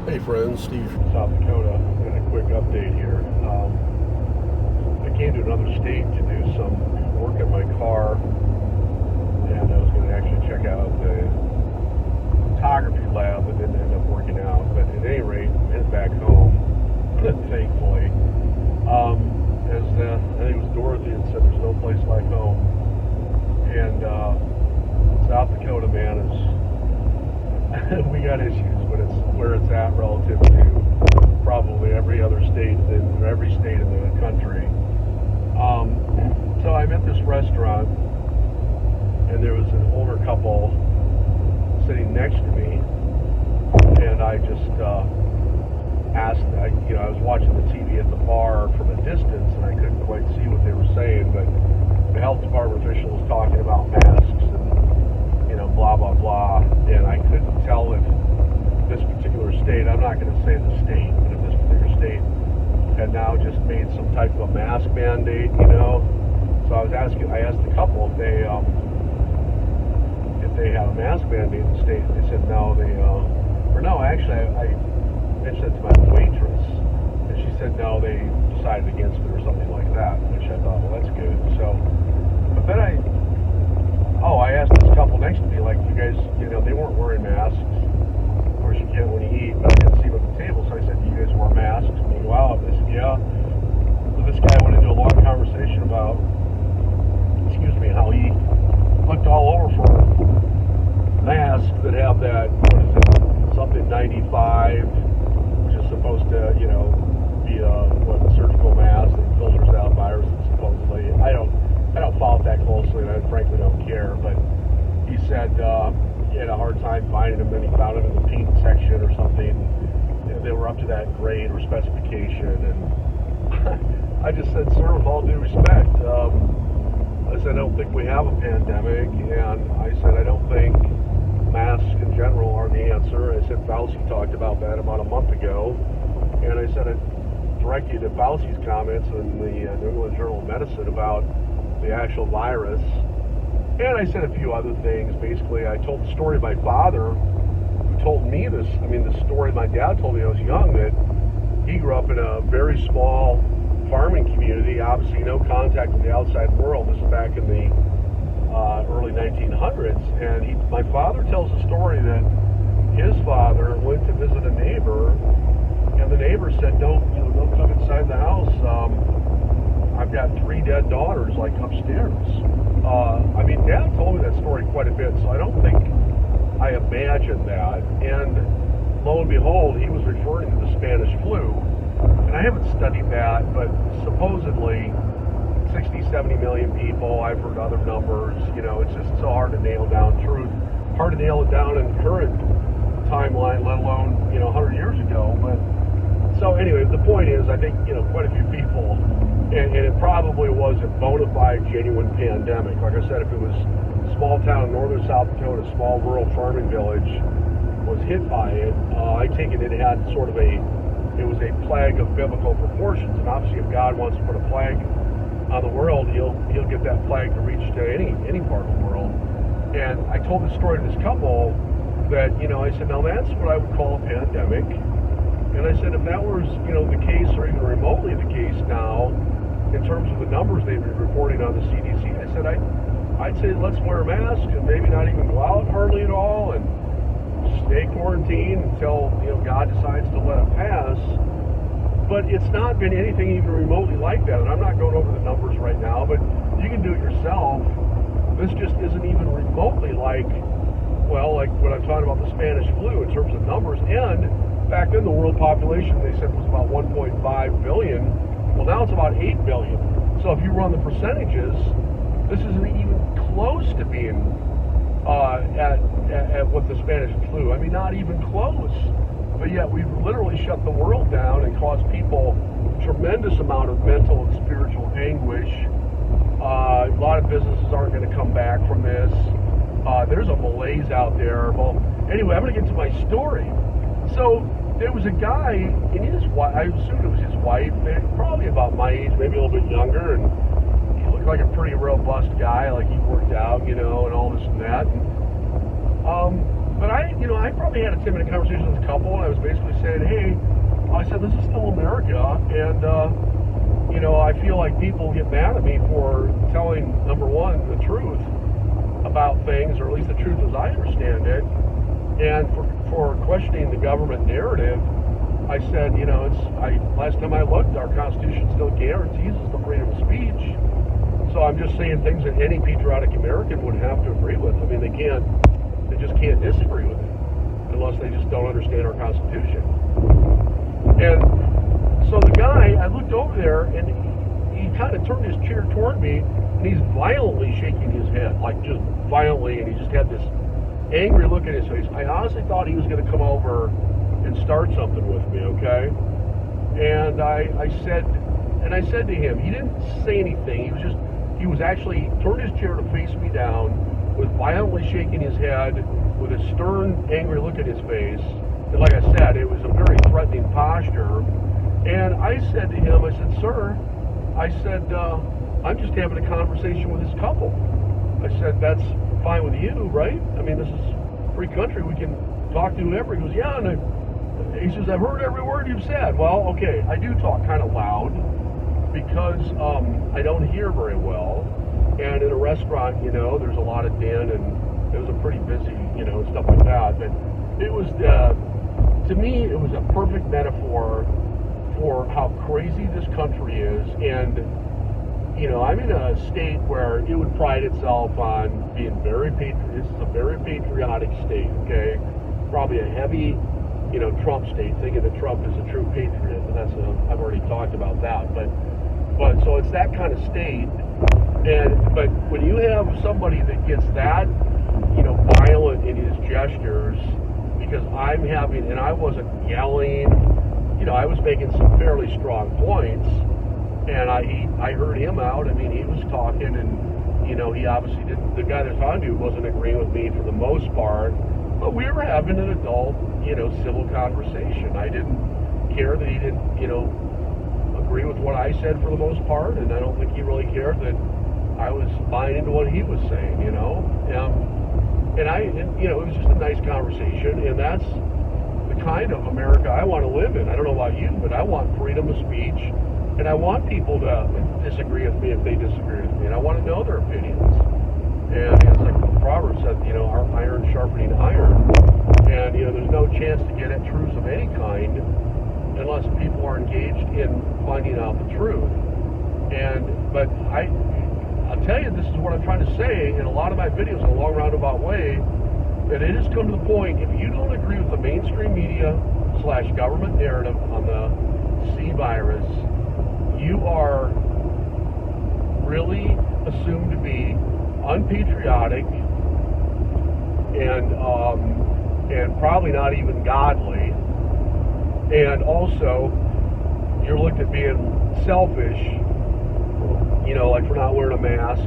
Hey friends, Steve from South Dakota, and a quick update here. I came to another state to do some work in my car, and I was going to actually check out the photography lab, but didn't end up working out. But at any rate, I'm headed back home, thankfully. As I think it was Dorothy that said, there's no place like home. And South Dakota, man, is we got issues, but it's where it's at relative to probably every other state in every state in the country. So I'm at this restaurant, and there was an older couple sitting next to me, and I just asked. I was watching the TV at the bar from a distance, and I couldn't quite see what they were saying, but the health department official was talking about masks and blah blah blah, and I couldn't tell if this particular state, I'm not going to say the state, but if this particular state had now just made some type of a mask mandate, So I asked the couple if they have a mask mandate in the state. They said no, actually I mentioned it to my waitress, and she said no, they decided against it or something like that, which I thought, well, that's good. So, but then I asked this couple next to me, like, you guys, they weren't wearing masks. Of course, you can't when you eat, but I didn't see them at the table, so I said, do you guys wear masks? And they go, wow. They said, yeah. So this guy went into a long conversation about, how he looked all over for masks that have that, something 95, which is supposed to, be a surgical mask that filters out viruses, supposedly. I don't follow it that closely, and I frankly don't care, but he said he had a hard time finding them, and he found them in the pink section or something. They were up to that grade or specification, and I just said, sir, with all due respect, I said, I don't think we have a pandemic, and I said, I don't think masks in general are the answer. I said, Fauci talked about that about a month ago, and I said, I direct you to Fauci's comments in the New England Journal of Medicine about the actual virus, and I said a few other things. Basically, I told the story of my father, who told me this. The story my dad told me when I was young, that he grew up in a very small farming community, obviously no contact with the outside world. This is back in the early 1900s, and my father tells a story that his father went to visit a neighbor, and the neighbor said, don't come inside the house. I've got 3 dead daughters, like, upstairs. Dad told me that story quite a bit, so I don't think I imagined that. And lo and behold, he was referring to the Spanish flu. And I haven't studied that, but supposedly 60, 70 million people. I've heard other numbers. It's just so hard to nail down truth. Hard to nail it down in current timeline, let alone, 100 years ago. But so anyway, the point is, I think, quite a few people, and it probably was a bona fide, genuine pandemic. Like I said, if it was small town in northern South Dakota, small rural farming village was hit by it, I take it had sort of it was a plague of biblical proportions. And obviously, if God wants to put a plague on the world, he'll get that plague to reach to any part of the world. And I told the story to this couple that, I said, now that's what I would call a pandemic. And I said, if that was, the case, or even remotely the case now, in terms of the numbers they've been reporting on the CDC, I said, I'd say let's wear a mask and maybe not even go out hardly at all, and stay quarantined until God decides to let it pass. But it's not been anything even remotely like that, and I'm not going over the numbers right now, but you can do it yourself. This just isn't even remotely like what I'm talking about, the Spanish flu, in terms of numbers. And back then, the world population, they said, was about 1.5 billion. Well, now it's about 8 billion. So if you run the percentages, this isn't even close to being at what the Spanish flu. Not even close. But yet we've literally shut the world down and caused people a tremendous amount of mental and spiritual anguish. A lot of businesses aren't going to come back from this. There's a malaise out there. Well, anyway, I'm going to get to my story. So there was a guy, and his wife, I assumed it was his wife, probably about my age, maybe a little bit younger, and he looked like a pretty robust guy, like he worked out, and all this and that. And, But I probably had a 10-minute conversation with a couple, and I was basically saying, hey, I said, this is still America, and, I feel like people get mad at me for telling, number one, the truth about things, or at least the truth as I understand it, and for questioning the government narrative. I said, last time I looked, our Constitution still guarantees us the freedom of speech. So I'm just saying things that any patriotic American would have to agree with. I mean, they just can't disagree with it unless they just don't understand our Constitution. And so the guy, I looked over there, and he kind of turned his chair toward me, and he's violently shaking his head, like just violently, and he just had this angry look in his face. I honestly thought he was going to come over and start something with me, okay? And I said to him, he didn't say anything. He was actually turned his chair to face me down, was violently shaking his head, with a stern, angry look at his face. And like I said, it was a very threatening posture. And I said to him, I said, sir, I'm just having a conversation with this couple. I said, that's fine with you, right? I mean, this is a free country. We can talk to whoever. He goes, yeah. And he says, I've heard every word you've said. Well, okay, I do talk kind of loud because I don't hear very well. And in a restaurant, there's a lot of din, and it was a pretty busy, stuff like that. But it was, to me, it was a perfect metaphor for how crazy this country is. And, I'm in a state where it would pride itself on being this is a very patriotic state, okay? Probably a heavy, Trump state, thinking that Trump is a true patriot, but I've already talked about that. But so it's that kind of state, but when you have somebody that gets that, violent in his gestures, because and I wasn't yelling, I was making some fairly strong points, and I heard him out. I mean, he was talking, and he obviously didn't. The guy that's on to wasn't agreeing with me for the most part, but we were having an adult, civil conversation. I didn't care that he didn't, agree with what I said for the most part, and I don't think he really cared that I was buying into what he was saying, and it was just a nice conversation, and that's the kind of America I want to live in. I don't know about you, but I want freedom of speech, and I want people to disagree with me if they disagree with me, and I want to know their opinions. And it's like the proverb said, our iron sharpening iron, and there's no chance to get at truths of any kind unless people are engaged in finding out the truth. But I'll tell you, this is what I'm trying to say in a lot of my videos in a long roundabout way, that it has come to the point, if you don't agree with the mainstream media / government narrative on the C virus, you are really assumed to be unpatriotic and probably not even godly. And also, you're looked at being selfish, like for not wearing a mask,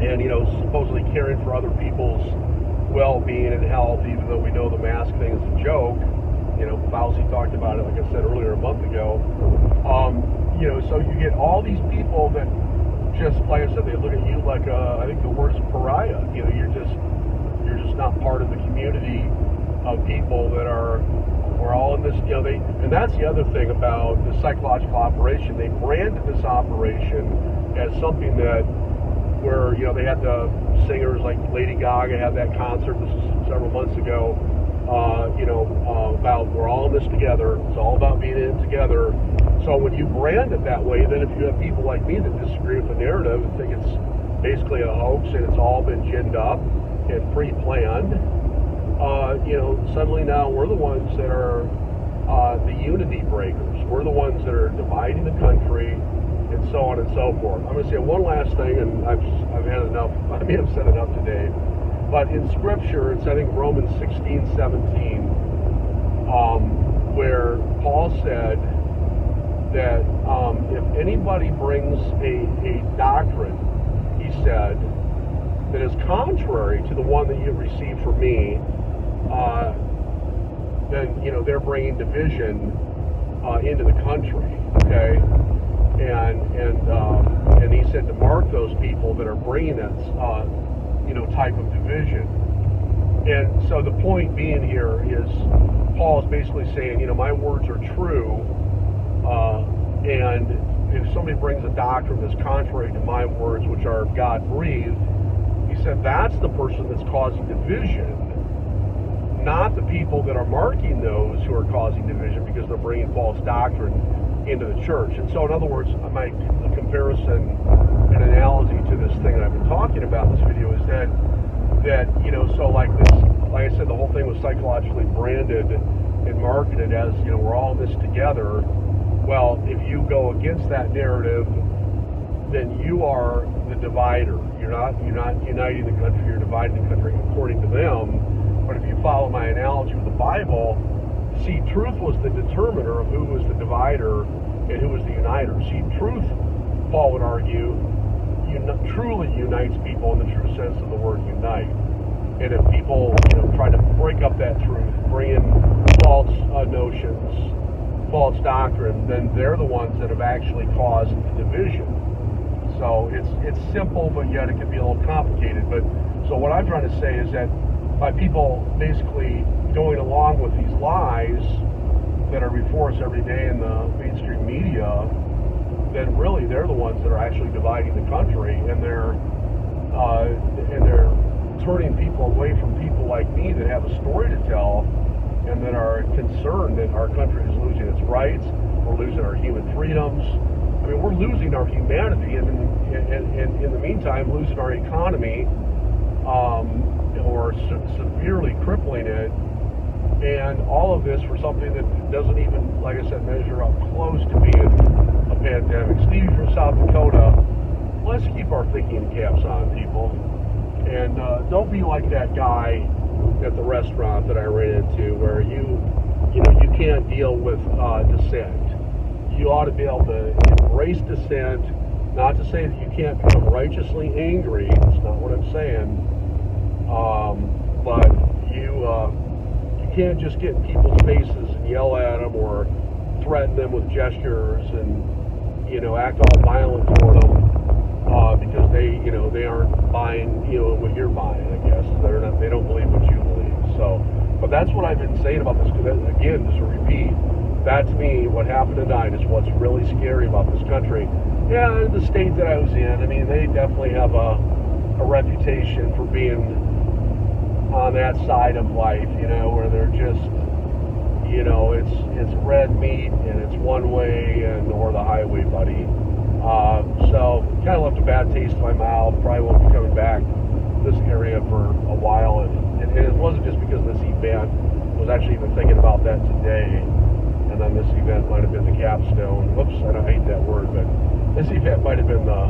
and, supposedly caring for other people's well-being and health, even though we know the mask thing is a joke. Fauci talked about it, like I said earlier, a month ago. So you get all these people that just, like I said, they look at you like I think the word is pariah. You're just not part of the community of people that we're all in this, and that's the other thing about the psychological operation. They branded this operation as something where they had the singers like Lady Gaga had that concert, this was several months ago, about we're all in this together, it's all about being in it together. So when you brand it that way, then if you have people like me that disagree with the narrative and think it's basically a hoax and it's all been ginned up and pre-planned, suddenly now we're the ones that are the unity breakers. We're the ones that are dividing the country, and so on and so forth. I'm going to say one last thing, and I've had enough. I may have said enough today. But in Scripture, it's I think Romans 16:17, where Paul said that if anybody brings a doctrine, he said, that is contrary to the one that you received from me, then they're bringing division into the country. Okay, and he said to mark those people that are bringing that type of division. And so the point being here is Paul is basically saying, my words are true, and if somebody brings a doctrine that's contrary to my words, which are God-breathed, he said that's the person that's causing division, not the people that are marking those who are causing division because they're bringing false doctrine into the church. And so, in other words, my comparison and analogy to this thing that I've been talking about in this video is that so like I said, the whole thing was psychologically branded and marketed as, we're all in this together. Well, if you go against that narrative, then you are the divider. You're not uniting the country, you're dividing the country according to them. But if you follow my analogy with the Bible, see, truth was the determiner of who was the divider and who was the uniter. See, truth, Paul would argue, truly unites people in the true sense of the word unite. And if people, try to break up that truth, bring in false notions, false doctrine, then they're the ones that have actually caused the division. So it's simple, but yet it can be a little complicated. But so what I'm trying to say is that by people basically going along with these lies that are before us every day in the mainstream media, then really they're the ones that are actually dividing the country, and they're turning people away from people like me that have a story to tell and that are concerned that our country is losing its rights, we're losing our human freedoms. I mean, we're losing our humanity, and in the meantime, losing our economy, or severely crippling it. And all of this for something that doesn't even, like I said, measure up close to being a pandemic. Stevie from South Dakota, let's keep our thinking caps on, people. And don't be like that guy at the restaurant that I ran into where you can't deal with dissent. You ought to be able to embrace dissent, not to say that you can't become righteously angry. That's not what I'm saying. But you can't just get in people's faces and yell at them or threaten them with gestures and act all violent toward them because they aren't buying what you're buying. I guess they don't believe what you believe. So, but that's what I've been saying about this. Again, just to repeat, that to me, what happened tonight is what's really scary about this country. Yeah, the state that I was in, I mean, they definitely have a reputation for being on that side of life, where they're just, it's red meat and it's one way or the highway, buddy. So kind of left a bad taste in my mouth. Probably won't be coming back this area for a while, and it wasn't just because of this event. I was actually even thinking about that today, and then this event might have been the capstone. Whoops, I hate that word, but this event might have been the